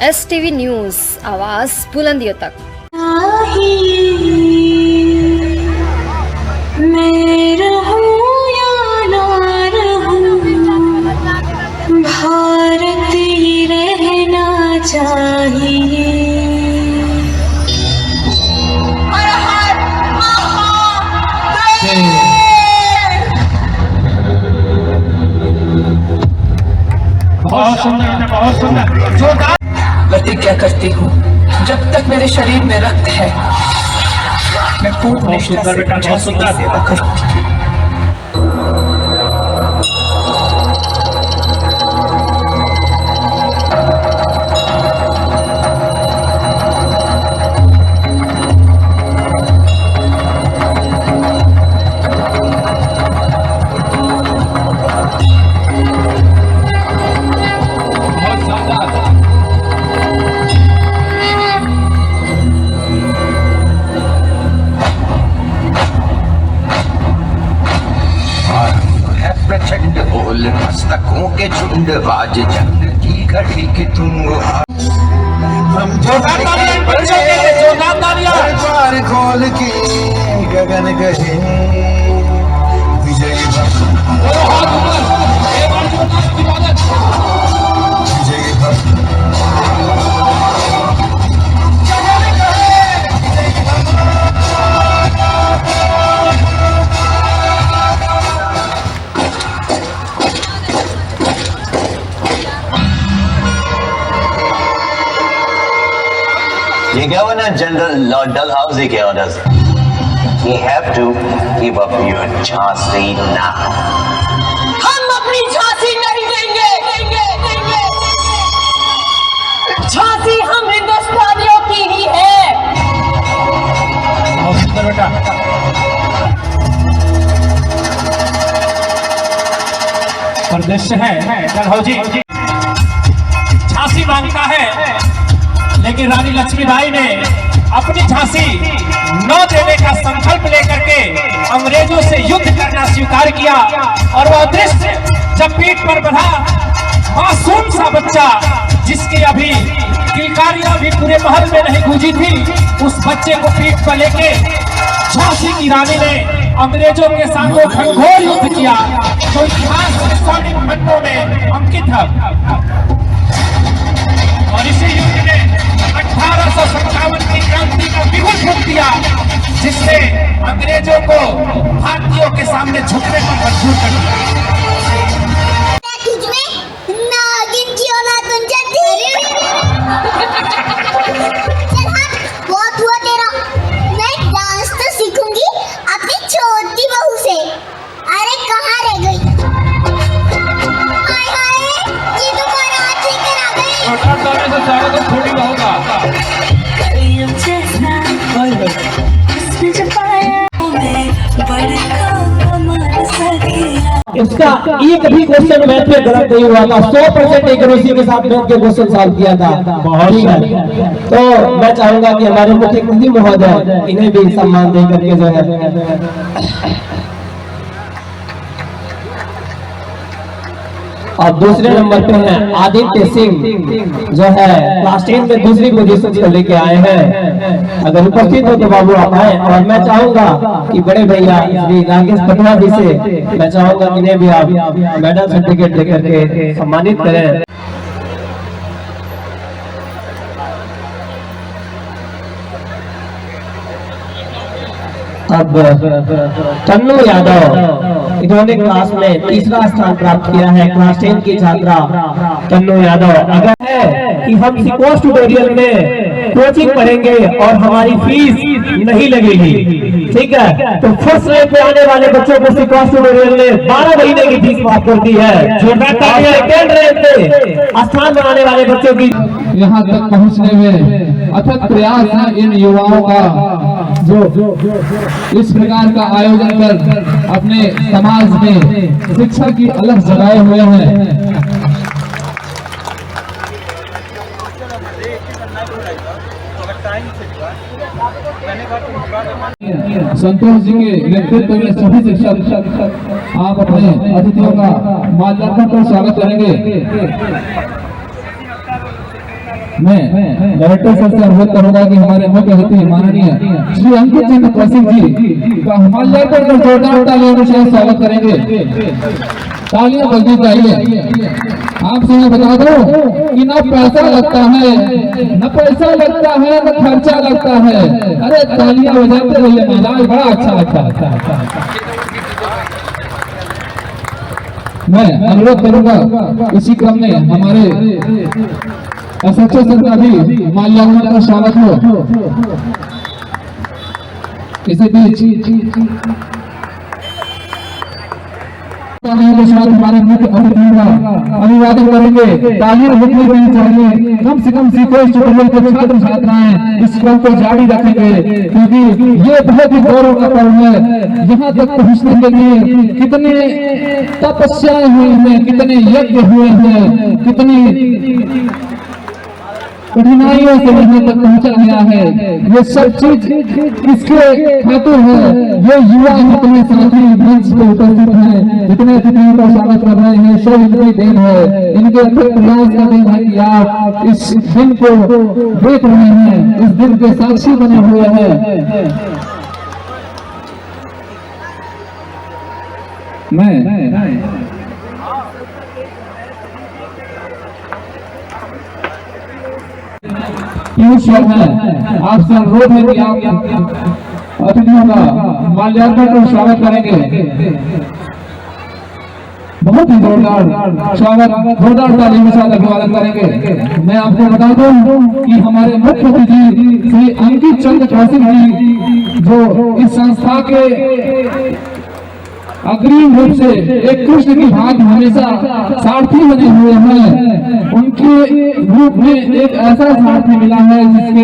STV news, आवाज बुलंदियों तक। मैं रहूं या ना रहूं, भारत ही रहना चाहिए। बहुत सुंदर, बहुत सुंदर, जोरदार। प्रतिज्ञा करती हूँ, जब तक मेरे शरीर में रक्त है, मैं पूर्ण निष्ठा से झांसी की सेवा करूंगी। प्रचंड बोल मस्तकों के झुंड, बाज जंग की घड़ी की तुम हम द्वार खोल के गगन गहे विजयी The Governor General Lord Dalhousie के orders. We have to give up your Jhansi now. हम अपनी झांसी नहीं देंगे, झांसी हम हिंदुस्तानियों की ही है। बहुत सुंदर बेटा। प्रदेश है डलहौजी, झांसी मांगता है, लेकिन रानी लक्ष्मीबाई ने अपनी झांसी न देने का संकल्प लेकर के अंग्रेजों से युद्ध करना स्वीकार किया। और वह दृश्य जब पीठ पर बंधा मासूम सा बच्चा, जिसकी अभी किलकारियां भी पूरे महल में नहीं गूंजी थी, उस बच्चे को पीठ पर लेके झांसी की रानी ने अंग्रेजों के साथ घनघोर युद्ध किया, जो इतिहास के स्वर्णिम पन्नों में अंकित है। और इसी युद्ध ने 1857 की क्रांति का बिगुल फूंक दिया, जिसने अंग्रेजों को भारतीयों के सामने झुकने पर मजबूर कर दिया। नागिन की औलाद बन जाती है। चल हट, बहुत हुआ तेरा। मैं डांस तो सीखूंगी अपनी छोटी बहू से। अरे कहाँ रह गई? हाय हाय, ये तो बारात लेकर आ गई। छोटा डालने से सारा तो छोटी होगा। इसका एक भी क्वेश्चन मैथ में गलत नहीं हुआ था, 100% एक्यूरेसी के साथ मैथ के क्वेश्चन सॉल्व किया था। ठीक है, तो मैं चाहूंगा कि हमारे मुख्यमंत्री महोदय इन्हें भी सम्मान दे करके जो है। और दूसरे नंबर पे है आदित्य सिंह, जो है क्लास 10 में दूसरी पोजीशन को लेके आए हैं। अगर उपस्थित हो तो बाबू आप आए। और मैं चाहूंगा कि बड़े भैया श्री राकेश पटवा जी से मैं चाहूंगा कि इन्हें भी आप मेडल सर्टिफिकेट देकर के सम्मानित करें। अब तन्नू यादव, इन्होंने क्लास में तीसरा स्थान प्राप्त किया है, क्लास 10 की छात्रा तन्नू यादव। अगर है कि हम सिकोस ट्यूटोरियल में कोचिंग पढ़ेंगे और हमारी फीस नहीं लगेगी, ठीक है, तो फर्स्ट रैंक पे आने वाले बच्चों को सिकोस ट्यूटोरियल ने 12 महीने की फीस माफ कर दी है। सेकेंड रैंक पे स्थान बनाने वाले बच्चों की यहाँ तक पहुँचने में अथक प्रयास है इन युवाओं का, जो इस प्रकार का आयोजन कर अपने समाज में शिक्षा की अलग जगाए हुए हैं। संतोष जी के नेतृत्व में सभी शिक्षक आप अपने अतिथियों का माल्यार्पण कर स्वागत करेंगे। मैं डायरेक्टर सर से अनुरोध करूंगा कि हमारे मुख्य अतिथि माननीय श्री अंकित चंद्र कौशिक जी का हिमालय पर जोरदार तालियों के साथ स्वागत करेंगे। तालियां बजनी चाहिए। आपसे मैं बता दूं कि ना पैसा लगता है, न पैसा लगता है, न खर्चा लगता है। अरे तालियां बजाते रहिए, मिजाज बड़ा अच्छा लगता है। मैं अनुरोध करूंगा इसी क्रम में हमारे एसएचओ सर का भी माल्यार्पण का स्वागत हो। इसी बीच के साथ हमारे मुख्य अतिथि का अभिवादन करेंगे। तालियां बजनी भी चाहिए। कम से कम सीक्वेंस ट्यूटोरियल के छात्र छात्राएं इस क्रम को जारी रखेंगे, क्योंकि ये बहुत ही गौरव का पर्व है। यहाँ तक पहुँचने के लिए कितने तपस्याएं हुई हैं, कितने यज्ञ हुए हैं, कितनी कठिनाइयों से यहाँ तक पहुँचा गया है। ये सब चीज किसके खातिर है? ये युवा अपने साथी मंच पे उपस्थित हैं, जितने अतिथियों का स्वागत कर रहे हैं, सब इनकी देन है। इनके अथक प्रयास का देन है कि आप इस दिन को देख रहे हैं, इस दिन के साक्षी बने हुए हैं। मैं पीयूष है, आपसे अनुरोध है कि आप अतिथियों का माल्यार्पण का स्वागत करेंगे। बहुत ही जोरदार स्वागत, जोरदार तालियों के साथ अभिवादन करेंगे। मैं आपको बता दूं कि हमारे मुख्य अतिथि श्री अंकित चंद्र कौशिक जी, जो इस संस्था के अग्रिम रूप से एक कृष्ण की भाग हमेशा सारथी बने हुए हैं, उनके रूप में एक ऐसा सारथी मिला है जिसके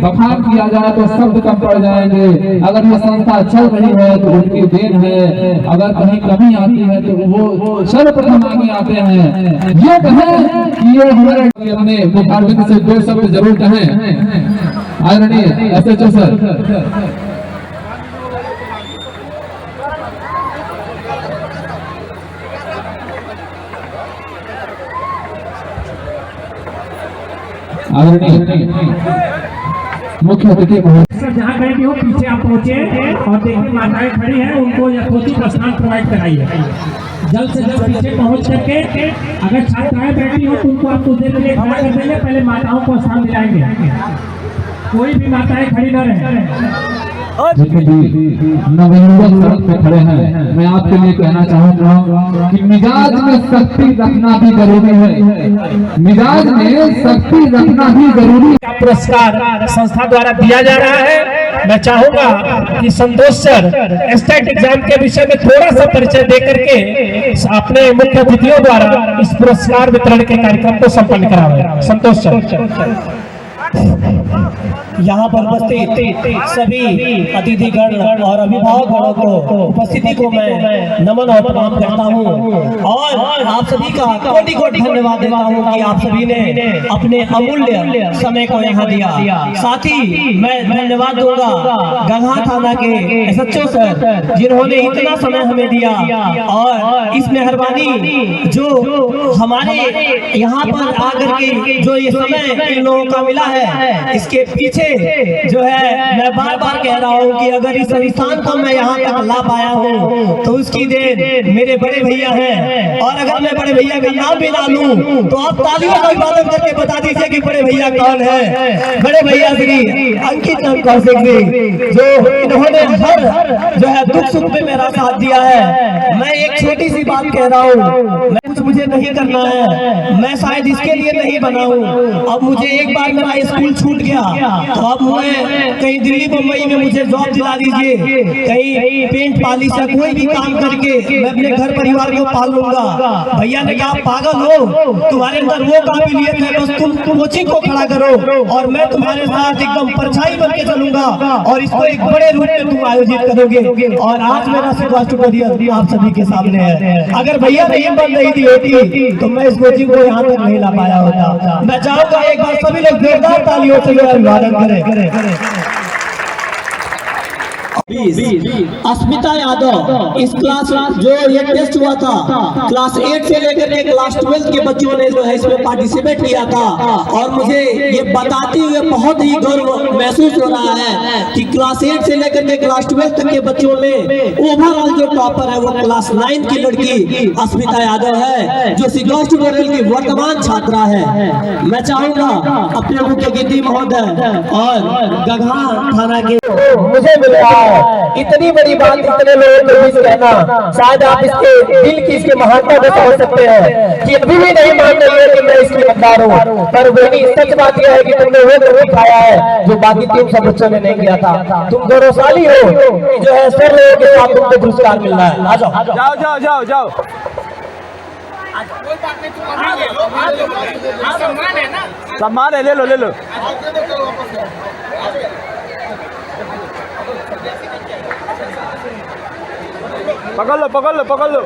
बखान किया जाए तो शब्द कम पड़ जाएंगे। अगर ये संस्था चल रही है तो उनकी देन है, अगर कहीं कमी आती है तो वो सर्वप्रथम आगे आते हैं। ये कहें कि ये हमारे अपने मुखारबिंद से दो शब्द जरूर कहें। आदरणीय एसएचओ सर। मुख्य अतिथि जहाँ कहीं भी हो पीछे आप पहुँचे और देखिए माताएं खड़ी हैं, उनको यथोचित स्नान प्रोवाइड कराइए। जल्द से जल्द पीछे पहुँच करके अगर छात्राएं बैठी हो तो उनको आप कुछ देर के लिए खड़ा कर देंगे, पहले माताओं को स्नान दिलाएंगे। कोई भी माताएं खड़ी न रहे। जितने भी नवयुवक सड़क पे खड़े हैं, मैं आपके लिए कहना चाहूंगा कि मिजाज में सख्ती रखना भी जरूरी है। मिजाज में सख्ती रखना भी जरूरी है। पुरस्कार संस्था द्वारा दिया जा रहा है। मैं चाहूंगा कि संतोष सर स्टेट एग्जाम के विषय में थोड़ा सा परिचय दे करके अपने मुख्य अतिथियों द्वारा इस पुरस्कार वितरण के कार्यक्रम को संपन्न करावे। संतोष सर। यहाँ पर उपस्थित सभी अतिथिगण और अभिभावकगणों को उपस्थिति को मैं नमन और प्रणाम करता हूँ और आप सभी का कोटि कोटि धन्यवाद देता हूँ कि आप सभी ने अपने अमूल्य समय को यहाँ दिया। साथ ही मैं धन्यवाद दूंगा गंगा थाना के एसएचओ सर, जिन्होंने इतना समय हमें दिया और इस मेहरबानी जो हमारे यहाँ पर आकर के जो ये समय इन लोगों का मिला है, इसके पीछे जो है मैं बार बार कह रहा हूँ कि अगर इस संस्थान को मैं यहाँ तक ला पाया हूँ तो उसकी देन मेरे बड़े भैया हैं। और अगर मैं बड़े भैया का नाम भी ना लूं तो आप तालियों का अभिवादन करके बता दीजिए कि बड़े भैया कौन है। बड़े भैया श्री अंकित चंद्र कौशिक जी, जो इन्होंने हर जो है दुख सुख में मेरा साथ दिया है। मैं एक छोटी सी बात कह रहा हूँ, कुछ मुझे नहीं करना है, मैं शायद इसके लिए नहीं बना हूँ। अब मुझे एक बार मेरा स्कूल छूट गया तो अब मैं कहीं दिल्ली मुंबई में मुझे जॉब दिला दीजिए, कहीं पेंट पॉलिश या कोई भी काम करके मैं अपने घर परिवार को पाल लूंगा। भैया ने कहा पागल हो, तुम्हारे अंदर वो काबिलियत है, बस तुम कोचिंग को खड़ा करो और मैं तुम्हारे साथ एकदम परछाई बन के चलूंगा और इसको एक बड़े रूप में तुम आयोजित करोगे। और आज मेरा शुभारंभ आप सभी के सामने है। अगर भैया ने हिम्मत नहीं दी होती तो मैं इस कोचिंग को यहाँ तक नहीं ला पाया होता। मैं चाहूंगा एक बार सभी लोग जोरदार तालियों से अभिवादन करें। अस्मिता यादव इस क्लास जो ये टेस्ट हुआ था क्लास 8 से लेकर के क्लास 12 के बच्चों ने जो है इसमें पार्टिसिपेट किया था और मुझे ये बताते हुए बहुत ही गर्व महसूस हो रहा है कि क्लास 8 से लेकर के क्लास 12 तक के बच्चों में ओवरऑल जो टॉपर है वो क्लास 9 की लड़की अस्मिता यादव है जो सिकोस्ट ट्यूटोरियल की वर्तमान छात्रा है। मैं चाहूंगा अपने मुख्य गिद्धि महोदय और गगहा थाना के मुझे मिल रहा है इतनी बड़ी बात इतने लोगों के बीच कहना, शायद आप इसके दिल की इसकी महानता को समझ सकते हैं कि अभी भी नहीं मान रही है कि मैं इसकी मकदार हूँ, पर वही सच बात यह है कि तुमने वो जरूर खाया है जो बाकी 300 बच्चों ने नहीं किया था। तुम गौरवशाली हो कि जो है सर लोगों के साथ तुमको पुरस्कार मिल रहा है। आ जाओ जाओ जाओ जाओ जाओ। सम्मान है, ले लो ले लो। पकड़ लो पकड़ लो पकड़ लो।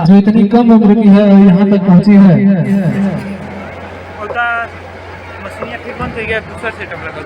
जो इतनी कम उम्र की है और यहाँ तक पहुँची है। मशीन ठीक बंद हो गया, दूसरा सेटअप लगा।